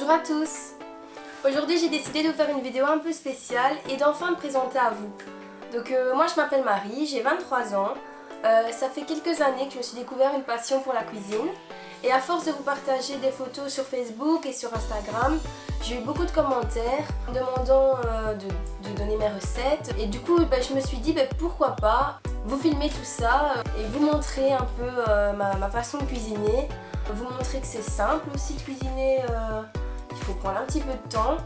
Bonjour à tous. Aujourd'hui j'ai décidé de vous faire une vidéo un peu spéciale et d'enfin me présenter à vous. Donc moi je m'appelle Marie, j'ai 23 ans. Ça fait quelques années que je me suis découvert une passion pour la cuisine. Et à force de vous partager des photos sur Facebook et sur Instagram, j'ai eu beaucoup de commentaires demandant de donner mes recettes. Et du coup je me suis dit pourquoi pas vous filmer tout ça et vous montrer un peu ma façon de cuisiner. Vous montrer que c'est simple aussi de cuisiner, il faut prendre un petit peu de temps,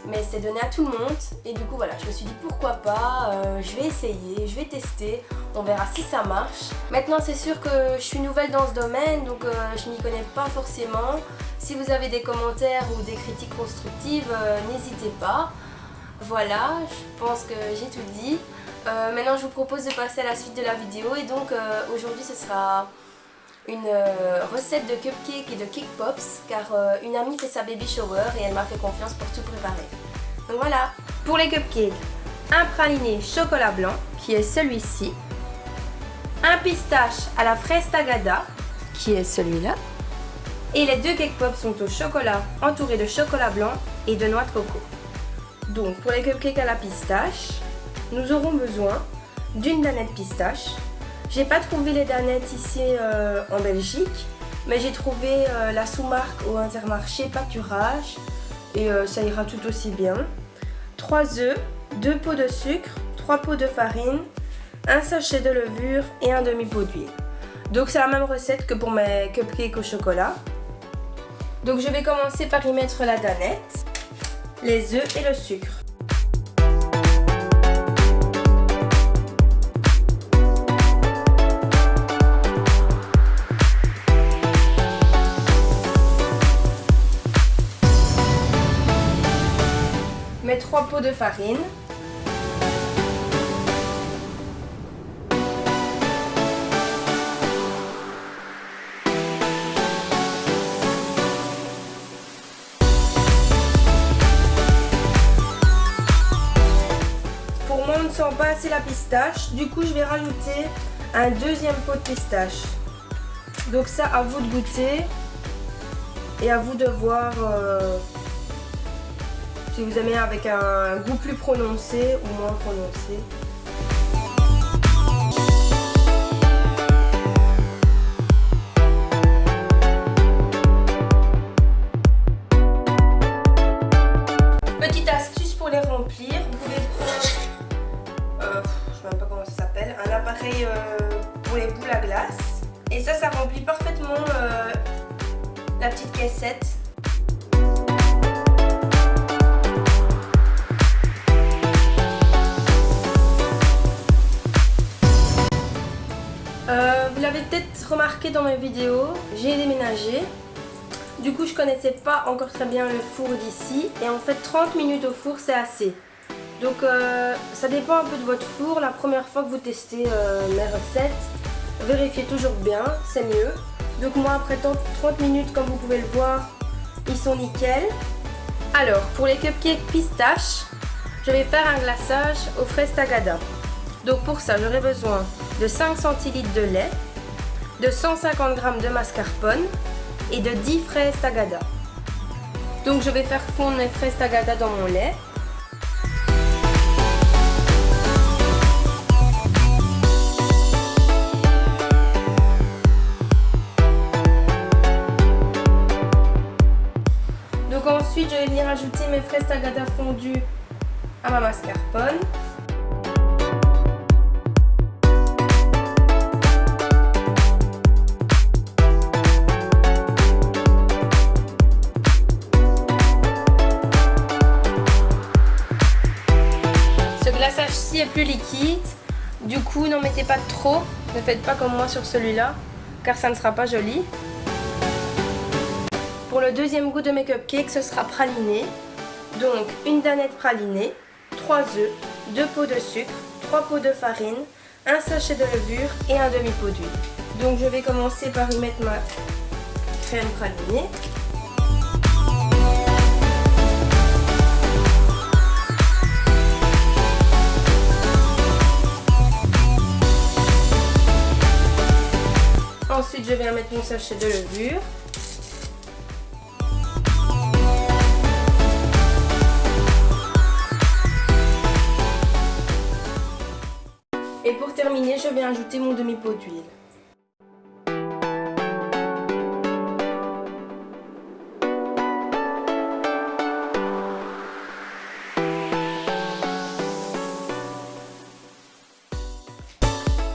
mais c'est donné à tout le monde. Et du coup voilà, je me suis dit pourquoi pas, je vais essayer, je vais tester, on verra si ça marche. Maintenant c'est sûr que je suis nouvelle dans ce domaine, donc je m'y connais pas forcément. Si vous avez des commentaires ou des critiques constructives, n'hésitez pas. Voilà, je pense que j'ai tout dit. Maintenant je vous propose de passer à la suite de la vidéo et donc aujourd'hui ce sera une recette de cupcakes et de cake pops car une amie fait sa baby shower et elle m'a fait confiance pour tout préparer. Donc voilà, pour les cupcakes, un praliné chocolat blanc qui est celui-ci, un pistache à la fraise tagada qui est celui-là et les deux cake pops sont au chocolat entourés de chocolat blanc et de noix de coco. Donc pour les cupcakes à la pistache, nous aurons besoin d'une danette pistache. J'ai pas trouvé les danettes ici en Belgique, mais j'ai trouvé la sous-marque au Intermarché Pâturage et ça ira tout aussi bien. 3 œufs, 2 pots de sucre, 3 pots de farine, un sachet de levure et un demi-pot d'huile. Donc c'est la même recette que pour mes cupcakes au chocolat. Donc je vais commencer par y mettre la danette, les œufs et le sucre. Mes 3 pots de farine. Pour moi, on ne sent pas assez la pistache, du coup je vais rajouter un deuxième pot de pistache. Donc ça, à vous de goûter et à vous de voir si vous aimez avec un goût plus prononcé ou moins prononcé. Petite astuce pour les remplir, vous pouvez prendre, je ne sais même pas comment ça s'appelle, un appareil pour les boules à glace. Et ça remplit parfaitement la petite caissette. Vous l'avez peut-être remarqué dans mes vidéos, j'ai déménagé. Du coup, je connaissais pas encore très bien le four d'ici. Et en fait, 30 minutes au four, c'est assez. Donc, ça dépend un peu de votre four. La première fois que vous testez mes recettes, vérifiez toujours bien, c'est mieux. Donc moi, après 30 minutes, comme vous pouvez le voir, ils sont nickel. Alors, pour les cupcakes pistache, je vais faire un glaçage aux fraises tagada. Donc pour ça, j'aurai besoin de 5 centilitres de lait, de 150 g de mascarpone et de 10 fraises tagada. Donc je vais faire fondre les fraises tagada dans mon lait. Donc ensuite, je vais venir ajouter mes fraises tagada fondues à ma mascarpone. Glaçage-ci est plus liquide, du coup n'en mettez pas trop, ne faites pas comme moi sur celui-là, car ça ne sera pas joli. Pour le deuxième goût de mes cupcakes, ce sera praliné, donc une danette pralinée, 3 œufs, 2 pots de sucre, 3 pots de farine, un sachet de levure et un demi-pot d'huile. Donc je vais commencer par y mettre ma crème pralinée. Ensuite, je viens mettre mon sachet de levure. vais ajouter mon demi-pot d'huile.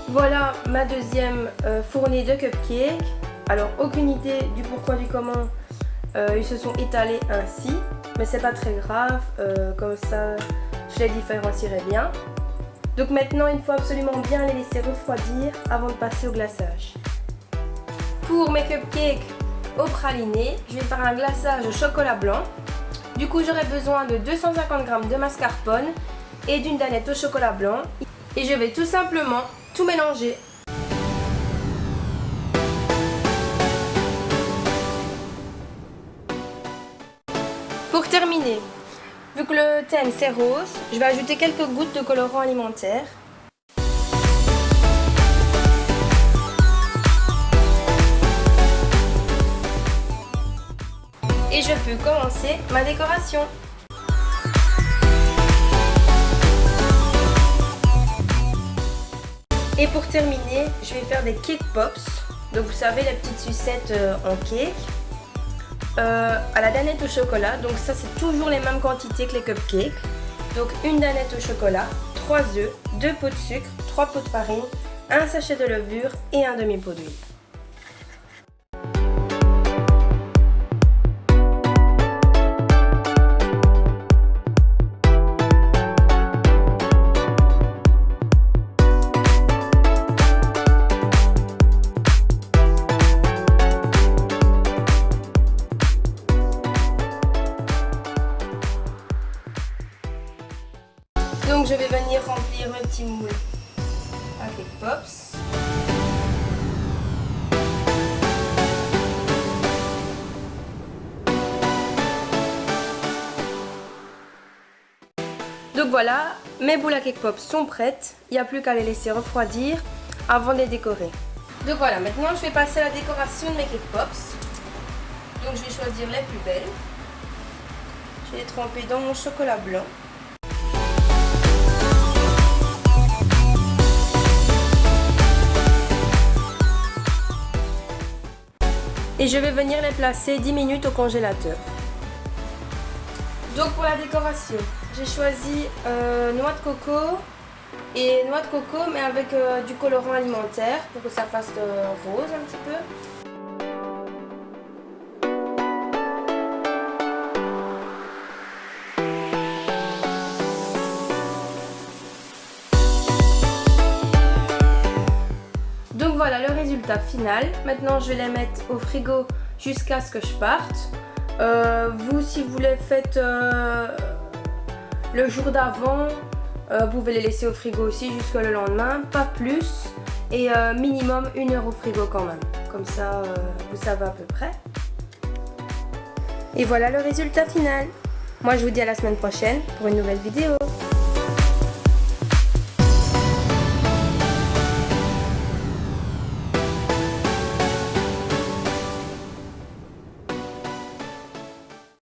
Voilà ma deuxième fournée de cupcakes. Alors aucune idée du pourquoi du comment ils se sont étalés ainsi, mais c'est pas très grave, comme ça je les différencierai bien. Donc maintenant il faut absolument bien les laisser refroidir avant de passer au glaçage. Pour mes cupcakes au praliné, je vais faire un glaçage au chocolat blanc. Du coup j'aurai besoin de 250 g de mascarpone et d'une danette au chocolat blanc. Et je vais tout simplement tout mélanger. Pour terminer, vu que le thème c'est rose, je vais ajouter quelques gouttes de colorant alimentaire. Et je peux commencer ma décoration. Et pour terminer, je vais faire des cake pops. Donc vous savez, les petites sucettes en cake. À la danette au chocolat, donc ça c'est toujours les mêmes quantités que les cupcakes. Donc une danette au chocolat, 3 œufs, 2 pots de sucre, 3 pots de farine, un sachet de levure et un demi-pot d'huile. Donc je vais venir remplir mes petits moules à cake pops. Donc voilà, mes boules à cake pops sont prêtes. Il n'y a plus qu'à les laisser refroidir avant de les décorer. Donc voilà, maintenant je vais passer à la décoration de mes cake pops. Donc je vais choisir les plus belles. Je vais les tremper dans mon chocolat blanc. Et je vais venir les placer 10 minutes au congélateur. Donc pour la décoration, j'ai choisi noix de coco et noix de coco mais avec du colorant alimentaire pour que ça fasse rose un petit peu. Donc voilà le résultat final. Maintenant je vais les mettre au frigo jusqu'à ce que je parte. Vous si vous les faites le jour d'avant, vous pouvez les laisser au frigo aussi jusqu'au lendemain, pas plus. Et minimum 1 heure au frigo quand même. Comme ça vous savez à peu près. Et voilà le résultat final. Moi je vous dis à la semaine prochaine pour une nouvelle vidéo.